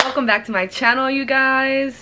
Welcome back to my channel, you guys.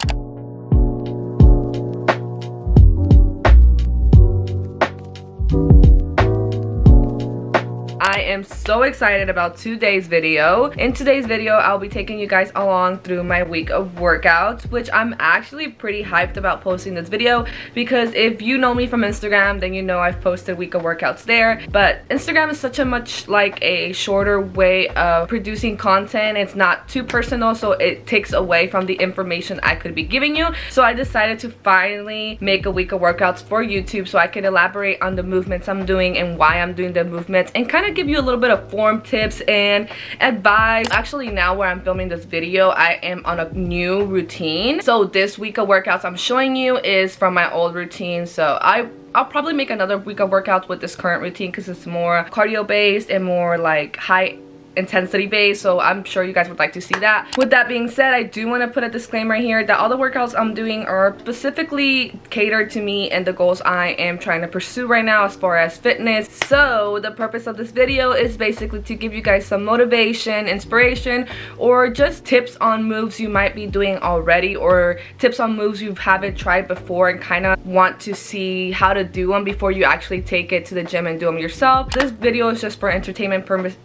I am so excited about today's video. In today's video, I'll be taking you guys along through my week of workouts, which I'm actually pretty hyped about posting this video because if you know me from Instagram, then you know I've posted week of workouts there. But Instagram is such a much like a shorter way of producing content. It's not too personal, so it takes away from the information I could be giving you. So I decided to finally make a week of workouts for YouTube so I can elaborate on the movements I'm doing and why I'm doing the movements and kind of give you a little bit of form tips and advice. Actually, now where I'm filming this video, I am on a new routine. So this week of workouts I'm showing you is from my old routine. So I'll probably make another week of workouts with this current routine because it's more cardio based and more like high intensity based, so I'm sure you guys would like to see that. With that being said, I do want to put a disclaimer here that all the workouts I'm doing are specifically catered to me and the goals I am trying to pursue right now as far as fitness. So the purpose of this video is basically to give you guys some motivation, inspiration, or just tips on moves you might be doing already or tips on moves you haven't tried before and kind of want to see how to do them before you actually take it to the gym and do them yourself. This video is just for entertainment purposes.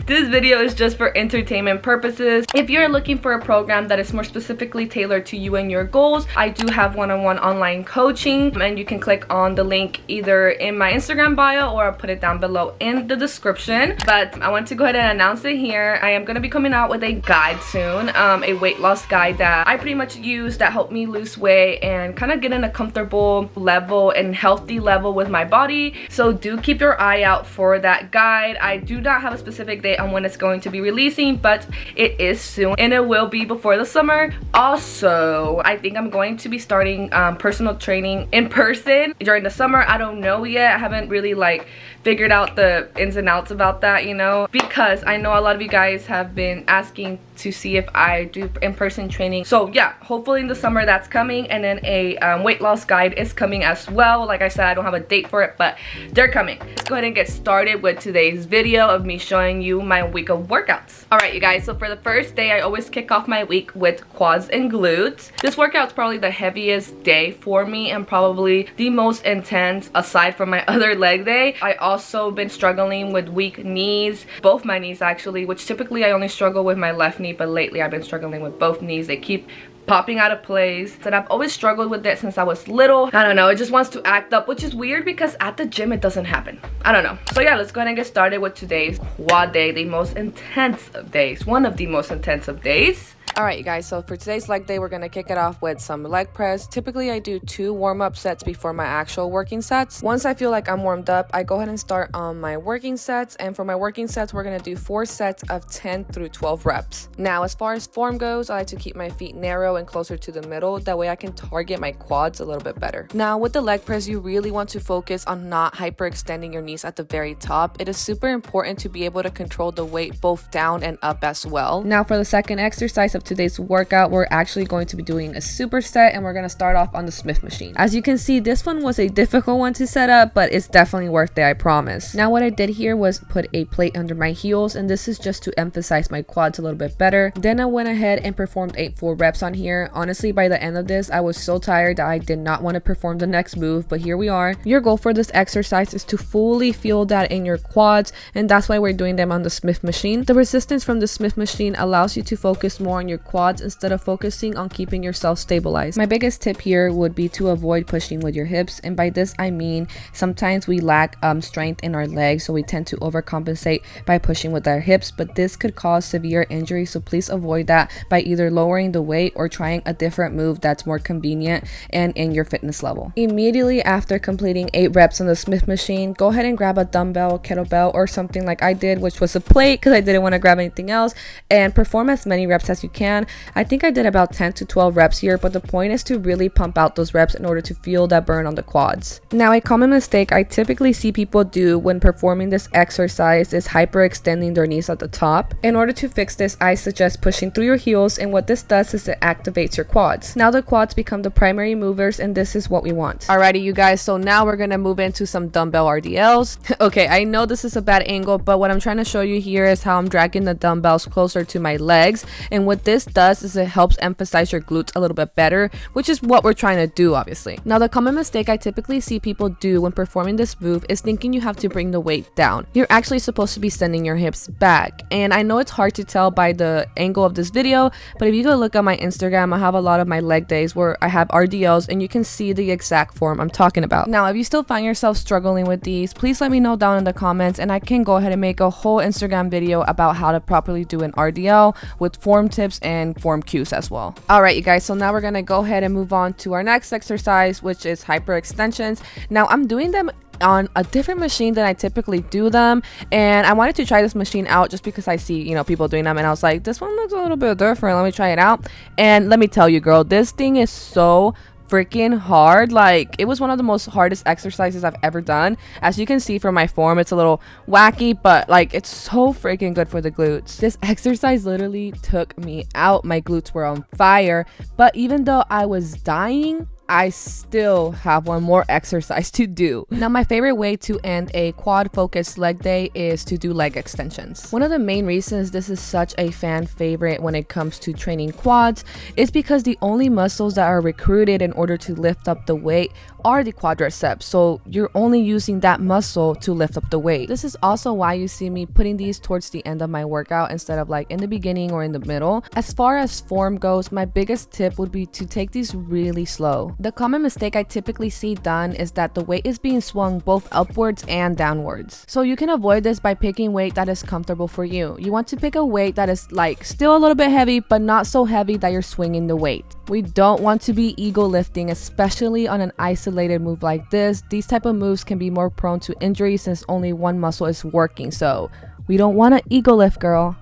This video is just for entertainment purposes. If you're looking for a program that is more specifically tailored to you and your goals, I do have one-on-one online coaching, and you can click on the link either in my Instagram bio or I'll put it down below in the description. But I want to go ahead and announce it here. I am going to be coming out with a guide soon, a weight loss guide that I pretty much use that helped me lose weight and kind of get in a comfortable level and healthy level with my body. So do keep your eye out for that guide. I do not have a specific date on when it's going to be releasing, but it is soon and it will be before the summer. Also, I think I'm going to be starting personal training in person during the summer. I don't know yet. I haven't really like figured out the ins and outs about that, you know, because I know a lot of you guys have been asking to see if I do in-person training. So yeah, hopefully in the summer that's coming, and then a weight loss guide is coming as well. Like I said, I don't have a date for it, but they're coming. Let's go ahead and get started with today's video of me showing you my week of workouts. Alright you guys, so for the first day, I always kick off my week with quads and glutes. This workout's probably the heaviest day for me and probably the most intense aside from my other leg day. I also been struggling with weak knees, both my knees actually, which typically I only struggle with my left knee, but lately I've been struggling with both knees. They keep popping out of place, and I've always struggled with it since I was little. I don't know, it just wants to act up, which is weird because at the gym it doesn't happen. I don't know. So yeah, let's go ahead and get started with today's quad day, the most intense of days, one of the most intense of days. Alright you guys, so for today's leg day, we're going to kick it off with some leg press. Typically I do 2 warm-up sets before my actual working sets. Once I feel like I'm warmed up, I go ahead and start on my working sets, and for my working sets we're going to do 4 sets of 10 through 12 reps. Now as far as form goes, I like to keep my feet narrow and closer to the middle, that way I can target my quads a little bit better. Now with the leg press, you really want to focus on not hyperextending your knees at the very top. It is super important to be able to control the weight both down and up as well. Now for the second exercise of today's workout, we're actually going to be doing a superset, and we're going to start off on the Smith machine. As you can see, this one was a difficult one to set up, but it's definitely worth it, I promise. Now what I did here was put a plate under my heels, and this is just to emphasize my quads a little bit better. Then I went ahead and performed 8 full reps on here. Honestly, by the end of this, I was so tired that I did not want to perform the next move, but here we are. Your goal for this exercise is to fully feel that in your quads, and that's why we're doing them on the Smith machine. The resistance from the Smith machine allows you to focus more on your quads instead of focusing on keeping yourself stabilized. My biggest tip here would be to avoid pushing with your hips, and by this I mean sometimes we lack strength in our legs, so we tend to overcompensate by pushing with our hips, but this could cause severe injury, so please avoid that by either lowering the weight or trying a different move that's more convenient and in your fitness level. Immediately after completing 8 reps on the Smith machine, go ahead and grab a dumbbell, kettlebell, or something like I did, which was a plate because I didn't want to grab anything else, and perform as many reps as you can. I think I did about 10 to 12 reps here, but the point is to really pump out those reps in order to feel that burn on the quads. Now, a common mistake I typically see people do when performing this exercise is hyperextending their knees at the top. In order to fix this, I suggest pushing through your heels, and what this does is it activates your quads. Now the quads become the primary movers, and this is what we want. Alrighty you guys, so now we're gonna move into some dumbbell RDLs. Okay, I know this is a bad angle, but what I'm trying to show you here is how I'm dragging the dumbbells closer to my legs, and what this this does is it helps emphasize your glutes a little bit better, which is what we're trying to do, obviously. Now, the common mistake I typically see people do when performing this move is thinking you have to bring the weight down. You're actually supposed to be sending your hips back. And I know it's hard to tell by the angle of this video, but if you go look at my Instagram, I have a lot of my leg days where I have RDLs and you can see the exact form I'm talking about. Now, if you still find yourself struggling with these, please let me know down in the comments and I can go ahead and make a whole Instagram video about how to properly do an RDL with form tips and form cues as well. Alright, you guys, so now we're gonna go ahead and move on to our next exercise, which is hyperextensions. Now, I'm doing them on a different machine than I typically do them, and I wanted to try this machine out just because I see, you know, people doing them, and I was like, this one looks a little bit different, let me try it out. And let me tell you, girl, this thing is so freaking hard. Like, it was one of the most hardest exercises I've ever done. As you can see from my form, it's a little wacky, but like, it's so freaking good for the glutes. This exercise literally took me out. My glutes were on fire, but even though I was dying, I still have one more exercise to do. Now, my favorite way to end a quad focused leg day is to do leg extensions. One of the main reasons this is such a fan favorite when it comes to training quads is because the only muscles that are recruited in order to lift up the weight are the quadriceps, so you're only using that muscle to lift up the weight. This is also why you see me putting these towards the end of my workout instead of like in the beginning or in the middle. As far as form goes, my biggest tip would be to take these really slow. The common mistake I typically see done is that the weight is being swung both upwards and downwards. So you can avoid this by picking weight that is comfortable for you. You want to pick a weight that is like still a little bit heavy, but not so heavy that you're swinging the weight. We don't want to be ego lifting, especially on an isolated move like this. These type of moves can be more prone to injury since only one muscle is working. So we don't want to ego lift, girl.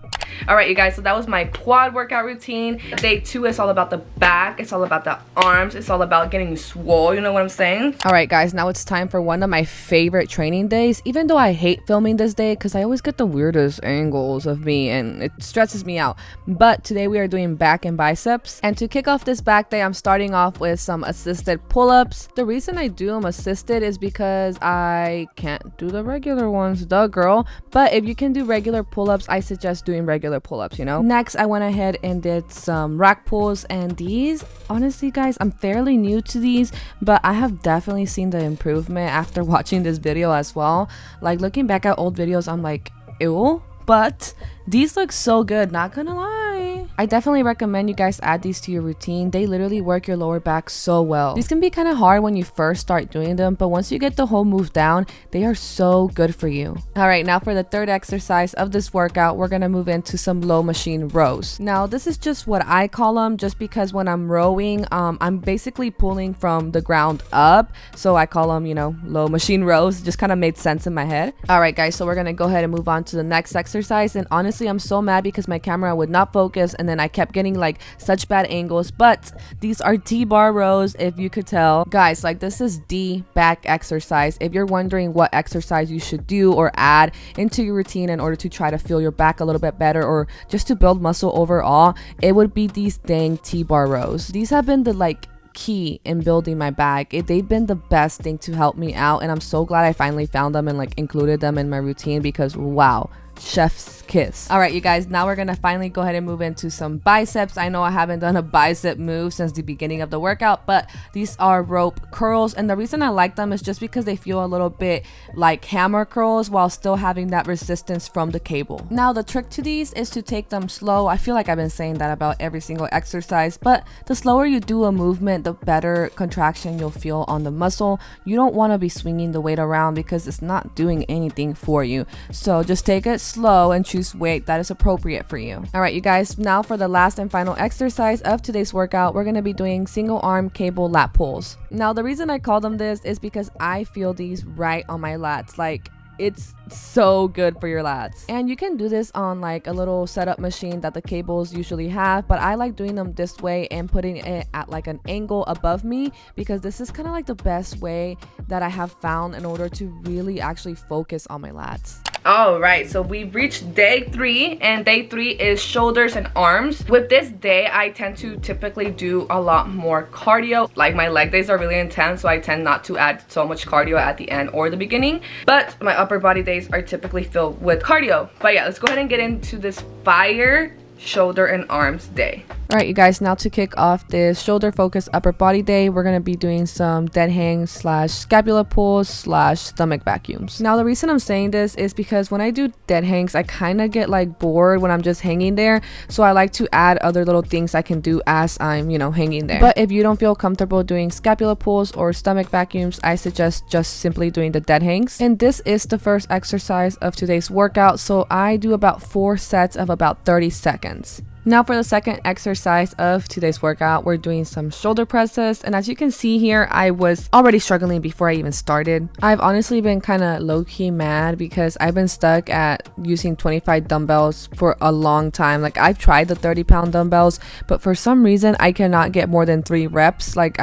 Alright, you guys, so that was my quad workout routine. Day 2 is all about the back, it's all about the arms, it's all about getting swole, you know what I'm saying? Alright guys, now it's time for one of my favorite training days, even though I hate filming this day because I always get the weirdest angles of me and it stresses me out. But today we are doing back and biceps, and to kick off this back day, I'm starting off with some assisted pull-ups. The reason I do them assisted is because I can't do the regular ones, duh girl. But if you can do regular pull-ups, I suggest doing regular pull-ups, you know. Next, I went ahead and did some rack pulls, and these, honestly guys, I'm fairly new to these, but I have definitely seen the improvement after watching this video as well. Like, looking back at old videos, I'm like, ew, but these look so good, not gonna lie. I definitely recommend you guys add these to your routine. They literally work your lower back so well. These can be kind of hard when you first start doing them, but once you get the whole move down, they are so good for you. All right, now for the third exercise of this workout, we're gonna move into some low machine rows. Now, this is just what I call them, just because when I'm rowing, I'm basically pulling from the ground up, so I call them, you know, low machine rows. It just kind of made sense in my head. All right, guys, so we're gonna go ahead and move on to the next exercise, and honestly, I'm so mad because my camera would not focus, and then I kept getting like such bad angles, but these are T-bar rows, if you could tell. Guys, like, this is the back exercise. If you're wondering what exercise you should do or add into your routine in order to try to feel your back a little bit better or just to build muscle overall, it would be these dang T-bar rows. These have been the like key in building my back. They've been the best thing to help me out, and I'm so glad I finally found them and like included them in my routine because wow, chef's kiss. All right, you guys, now we're gonna finally go ahead and move into some biceps. I know I haven't done a bicep move since the beginning of the workout, but these are rope curls, and the reason I like them is just because they feel a little bit like hammer curls while still having that resistance from the cable. Now, the trick to these is to take them slow. I feel like I've been saying that about every single exercise, but the slower you do a movement, the better contraction you'll feel on the muscle. You don't want to be swinging the weight around because it's not doing anything for you. So just take it slow and choose weight that is appropriate for you. All right, you guys, now for the last and final exercise of today's workout, we're going to be doing single arm cable lat pulls. Now, the reason I call them this is because I feel these right on my lats. Like, it's so good for your lats, and you can do this on like a little setup machine that the cables usually have, but I like doing them this way and putting it at like an angle above me because this is kind of like the best way that I have found in order to really actually focus on my lats. All right, so we've reached day 3, and day 3 is shoulders and arms. With this day, I tend to typically do a lot more cardio. Like, my leg days are really intense, so I tend not to add so much cardio at the end or the beginning, but my upper body days are typically filled with cardio. But yeah, let's go ahead and get into this fire shoulder and arms day. Alright, you guys, now to kick off this shoulder focused upper body day, we're going to be doing some dead hangs slash scapula pulls slash stomach vacuums. Now the reason I'm saying this is because when I do dead hangs, I kind of get like bored when I'm just hanging there, so I like to add other little things I can do as I'm, you know, hanging there. But if you don't feel comfortable doing scapula pulls or stomach vacuums, I suggest just simply doing the dead hangs. And this is the first exercise of today's workout, so I do about 4 sets of about 30 seconds. Now for the second exercise of today's workout, we're doing some shoulder presses, and as you can see here, I was already struggling before I even started. I've honestly been kind of low-key mad because I've been stuck at using 25 dumbbells for a long time. Like, I've tried the 30-pound dumbbells, but for some reason I cannot get more than 3 reps. Like,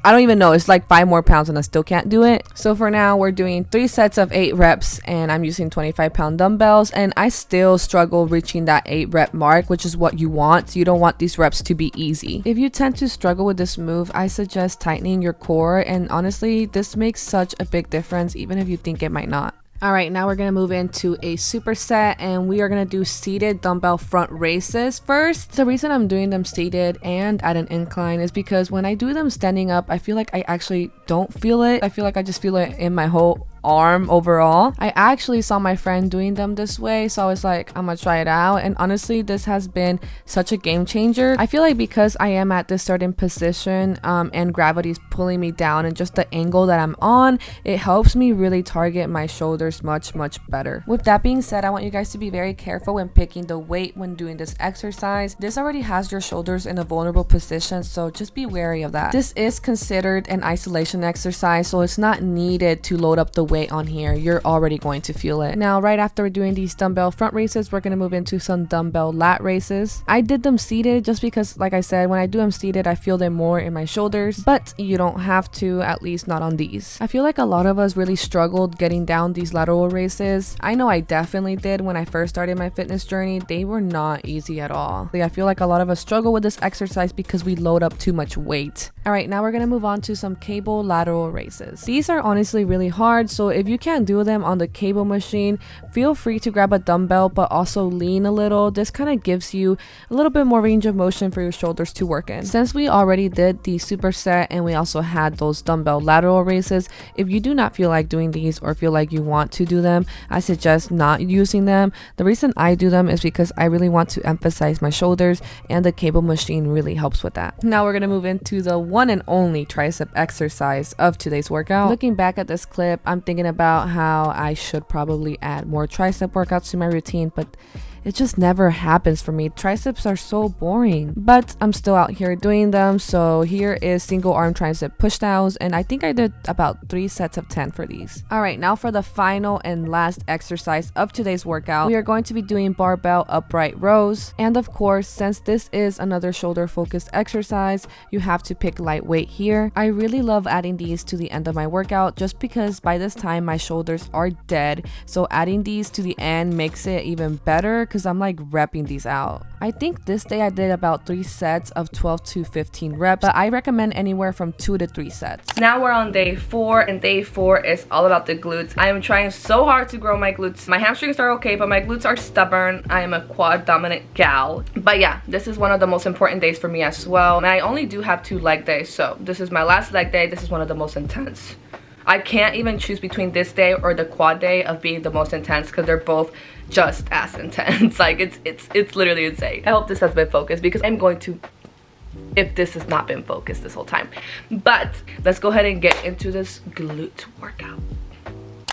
I don't even know, it's like 5 more pounds and I still can't do it. So for now, we're doing 3 sets of 8 reps and I'm using 25-pound dumbbells, and I still struggle reaching that 8 rep mark, which is what you want. You don't want these reps to be easy. If you tend to struggle with this move, I suggest tightening your core, and honestly, this makes such a big difference even if you think it might not. Alright, now we're going to move into a superset, and we are going to do seated dumbbell front raises first. The reason I'm doing them seated and at an incline is because when I do them standing up, I feel like I actually don't feel it. I feel like I just feel it in my whole arm overall. I actually saw my friend doing them this way, so I was like, I'm gonna try it out, and honestly, this has been such a game changer. I feel like because I am at this certain position and gravity's pulling me down, and just the angle that I'm on, it helps me really target my shoulders much better. With that being said, I want you guys to be very careful when picking the weight when doing this exercise. This already has your shoulders in a vulnerable position, so just be wary of that. This is considered an isolation exercise, so it's not needed to load up the weight on here. You're already going to feel it. Now, right after we're doing these dumbbell front raises, we're going to move into some dumbbell lat raises. I did them seated just because, like I said, when I do them seated, I feel them more in my shoulders, but you don't have to, at least not on these. I feel like a lot of us really struggled getting down these lateral raises. I know I definitely did when I first started my fitness journey. They were not easy at all. I feel like a lot of us struggle with this exercise because we load up too much weight. Alright, now we're going to move on to some cable lateral raises. These are honestly really hard, so if you can't do them on the cable machine, feel free to grab a dumbbell but also lean a little. This kind of gives you a little bit more range of motion for your shoulders to work in. Since we already did the superset and we also had those dumbbell lateral raises, if you do not feel like doing these or feel like you want to do them, I suggest not using them. The reason I do them is because I really want to emphasize my shoulders, and the cable machine really helps with that. Now we're going to move into the one and only tricep exercise of today's workout. Looking back at this clip, I'm thinking about how I should probably add more tricep workouts to my routine, but it just never happens for me. Triceps are so boring, but I'm still out here doing them. So here is single arm tricep pushdowns, and I think I did about 3 sets of 10 for these. All right, now for the final and last exercise of today's workout, we are going to be doing barbell upright rows. And of course, since this is another shoulder focused exercise, you have to pick lightweight here. I really love adding these to the end of my workout just because by this time my shoulders are dead. So adding these to the end makes it even better because I'm like repping these out. I think this day I did about 3 sets of 12 to 15 reps, but I recommend anywhere from 2 to 3 sets. Now we're on day 4, and day 4 is all about the glutes. I am trying so hard to grow my glutes. My hamstrings are okay, but my glutes are stubborn. I am a quad dominant gal. But yeah, this is one of the most important days for me as well. And I only do have 2 leg days, so this is my last leg day. This is one of the most intense. I can't even choose between this day or the quad day of being the most intense because they're both just as intense. Like it's literally insane. I hope this has been focused because I'm going to, if this has not been focused this whole time. But let's go ahead and get into this glute workout.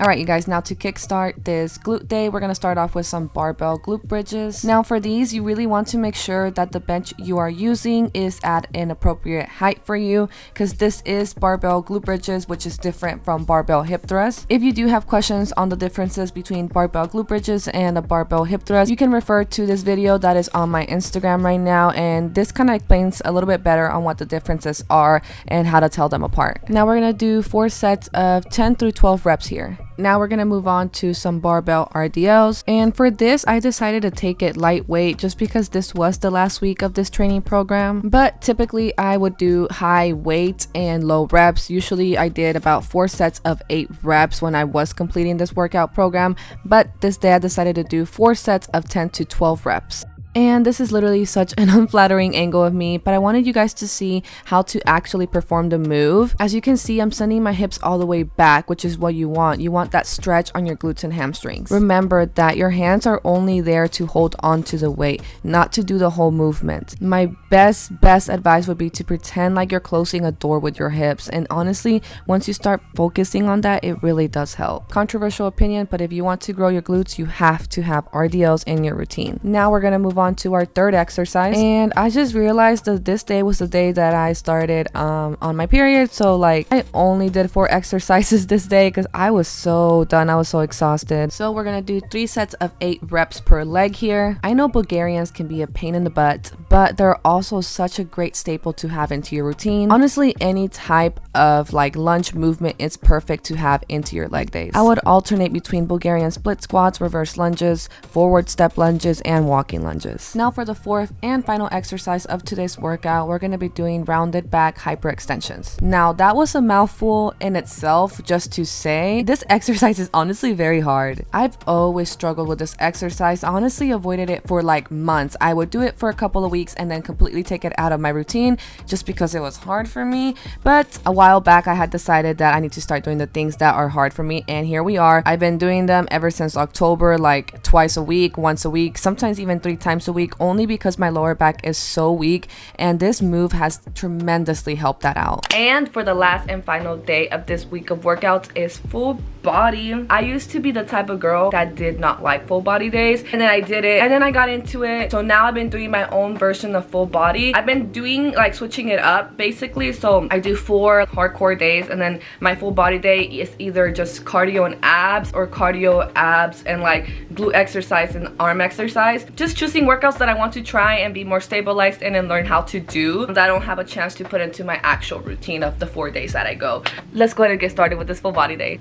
Alright you guys, now to kickstart this glute day, we're going to start off with some barbell glute bridges. Now for these, you really want to make sure that the bench you are using is at an appropriate height for you, because this is barbell glute bridges, which is different from barbell hip thrust. If you do have questions on the differences between barbell glute bridges and a barbell hip thrust, you can refer to this video that is on my Instagram right now, and this kind of explains a little bit better on what the differences are and how to tell them apart. Now we're going to do 4 sets of 10 through 12 reps here. Now we're going to move on to some barbell RDLs, and for this I decided to take it lightweight just because this was the last week of this training program, but typically I would do high weight and low reps. Usually I did about 4 sets of 8 reps when I was completing this workout program, but this day I decided to do 4 sets of 10 to 12 reps. And this is literally such an unflattering angle of me, but I wanted you guys to see how to actually perform the move. As you can see, I'm sending my hips all the way back, which is what you want. You want that stretch on your glutes and hamstrings. Remember that your hands are only there to hold on to the weight, not to do the whole movement. My best advice would be to pretend like you're closing a door with your hips, and honestly, once you start focusing on that, it really does help. Controversial opinion, but if you want to grow your glutes, you have to have RDLs in your routine. Now we're gonna move on to our third exercise, and I just realized that this day was the day that I started on my period, so like I only did 4 exercises this day because I was so done. I was so exhausted. So we're gonna do 3 sets of 8 reps per leg here. I know Bulgarians can be a pain in the butt, but they're also such a great staple to have into your routine. Honestly, any type of like lunge movement is perfect to have into your leg days. I would alternate between Bulgarian split squats, reverse lunges, forward step lunges, and walking lunges. Now for the 4th and final exercise of today's workout, we're going to be doing rounded back hyperextensions. Now that was a mouthful in itself just to say. This exercise is honestly very hard. I've always struggled with this exercise. I honestly avoided it for like months. I would do it for a couple of weeks and then completely take it out of my routine just because it was hard for me. But a while back I had decided that I need to start doing the things that are hard for me, and here we are. I've been doing them ever since October, like twice a week, once a week, sometimes even 3 times a week, only because my lower back is so weak, and this move has tremendously helped that out. And for the last and final day of this week of workouts is full body. I used to be the type of girl that did not like full body days, and then I did it and then I got into it, so now I've been doing my own version of full body. I've been doing like switching it up basically, so I do 4 hardcore days, and then my full body day is either just cardio and abs or cardio, abs, and like glute exercise and arm exercise. Just choosing workouts that I want to try and be more stabilized in and learn how to do that I don't have a chance to put into my actual routine of the 4 days that I go. Let's go ahead and get started with this full body day.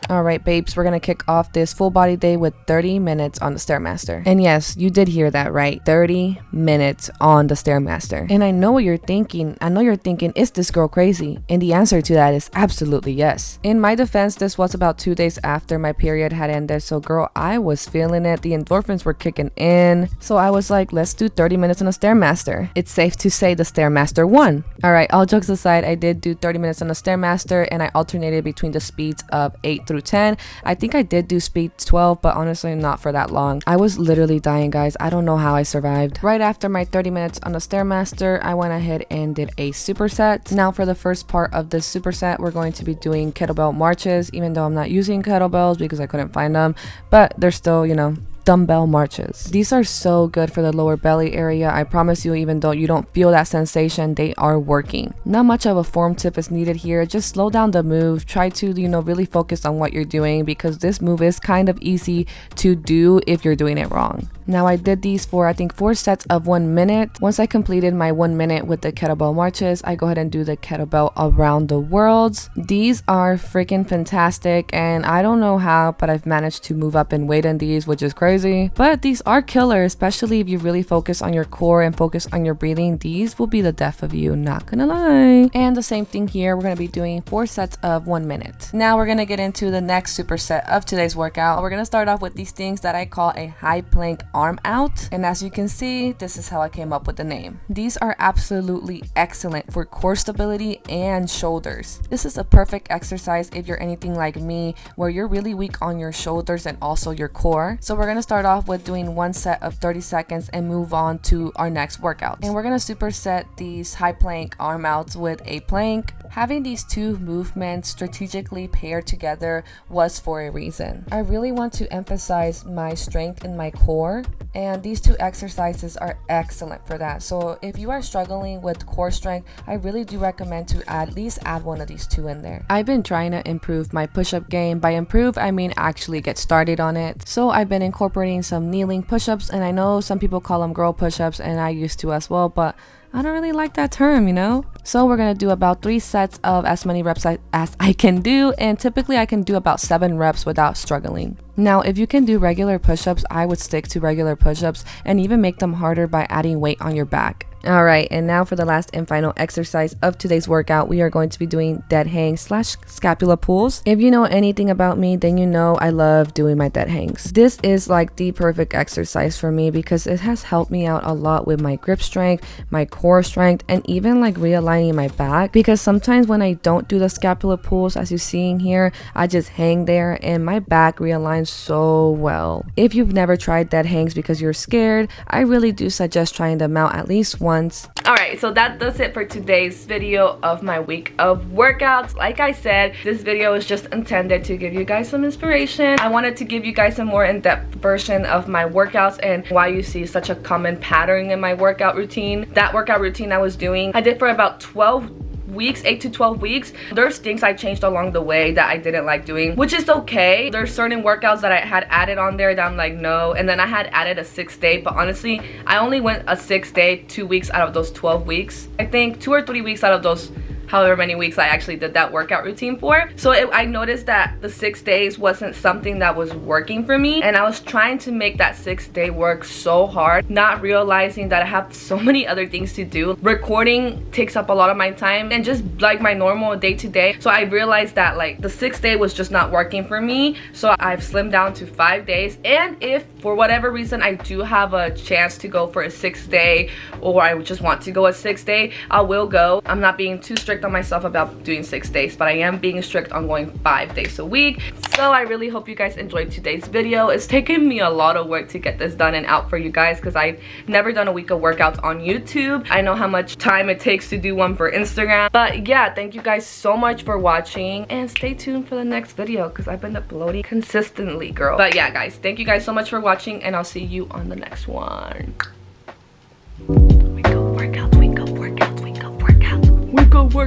Alright babes, we're gonna kick off this full body day with 30 minutes on the Stairmaster. And yes, you did hear that right, 30 minutes on the Stairmaster. And I know what you're thinking. I know you're thinking, is this girl crazy? And the answer to that is absolutely yes. In my defense, this was about 2 days after my period had ended, so girl, I was feeling it. The endorphins were kicking in. So I was like, let's do 30 minutes on the Stairmaster. It's safe to say the Stairmaster won. Alright, all jokes aside, I did do 30 minutes on the Stairmaster, and I alternated between the speeds of 8 through 10. I think I did do speed 12, but honestly not for that long. I was literally dying, guys. I don't know how I survived. Right after my 30 minutes on the Stairmaster, I went ahead and did a superset. Now for the first part of this superset, we're going to be doing kettlebell marches, even though I'm not using kettlebells because I couldn't find them, but they're still, you know, dumbbell marches. These are so good for the lower belly area. I promise you, even though you don't feel that sensation, they are working. Not much of a form tip is needed here. Just slow down the move. Try to, you know, really focus on what you're doing, because this move is kind of easy to do if you're doing it wrong. Now I did these for I think 4 sets of 1 minute. Once I completed my 1 minute with the kettlebell marches, I go ahead and do the kettlebell around the worlds. These are freaking fantastic, and I don't know how, but I've managed to move up in weight in these, which is crazy. But these are killer, especially if you really focus on your core and focus on your breathing. These will be the death of you, not gonna lie. And the same thing here, we're gonna be doing 4 sets of 1 minute. Now we're gonna get into the next superset of today's workout. We're gonna start off with these things that I call a high plank arm out, and as you can see, this is how I came up with the name. These are absolutely excellent for core stability and shoulders. This is a perfect exercise if you're anything like me, where you're really weak on your shoulders and also your core. So we're gonna start off with doing 1 set of 30 seconds and move on to our next workout. And we're gonna superset these high plank arm outs with a plank. Having these 2 movements strategically paired together was for a reason. I really want to emphasize my strength in my core, and these 2 exercises are excellent for that. So if you are struggling with core strength, I really do recommend to at least add one of these 2 in there. I've been trying to improve my push-up game. By improve, I mean actually get started on it. So I've been incorporating some kneeling push-ups, and I know some people call them girl push-ups, and I used to as well, but I don't really like that term, you know? So we're gonna do about 3 sets of as many reps as I can do, and typically I can do about 7 reps without struggling. Now, if you can do regular push-ups, I would stick to regular push-ups and even make them harder by adding weight on your back. All right, and now for the last and final exercise of today's workout, we are going to be doing dead hangs slash scapula pulls. If you know anything about me, then you know I love doing my dead hangs. This is like the perfect exercise for me because it has helped me out a lot with my grip strength, my core strength, and even like realigning my back, because sometimes when I don't do the scapula pulls, as you're seeing here, I just hang there and my back realigns so well. If you've never tried dead hangs because you're scared, I really do suggest trying them out at least once. Alright, so that does it for today's video of my week of workouts. Like I said, this video is just intended to give you guys some inspiration. I wanted to give you guys a more in-depth version of my workouts and why you see such a common pattern in my workout routine. That workout routine I was doing, I did for about 8 to 12 weeks. There's things I changed along the way that I didn't like doing, which is okay. There's certain workouts that I had added on there that I'm like, no. And then I had added a 6th day, but honestly, I only went a 6th day 2 weeks out of those 12 weeks. I think 2 or 3 weeks out of those however many weeks I actually did that workout routine for. So I noticed that the 6 days wasn't something that was working for me, and I was trying to make that 6th day work so hard, not realizing that I have so many other things to do. Recording takes up a lot of my time and just like my normal day-to-day. So I realized that like the 6th day was just not working for me, so I've slimmed down to 5 days. And if for whatever reason I do have a chance to go for a 6th day, or I just want to go a 6th day, I will go. I'm not being too strict on myself about doing 6 days, but I am being strict on going 5 days a week. So I really hope you guys enjoyed today's video. It's taken me a lot of work to get this done and out for you guys because I've never done a week of workouts on YouTube. I know how much time it takes to do one for Instagram, but yeah, thank you guys so much for watching and stay tuned for the next video because I've been uploading consistently, girl. But yeah guys, thank you guys so much for watching and I'll see you on the next one. Wake up workouts, wake up workouts, wake up workouts, wake up workouts.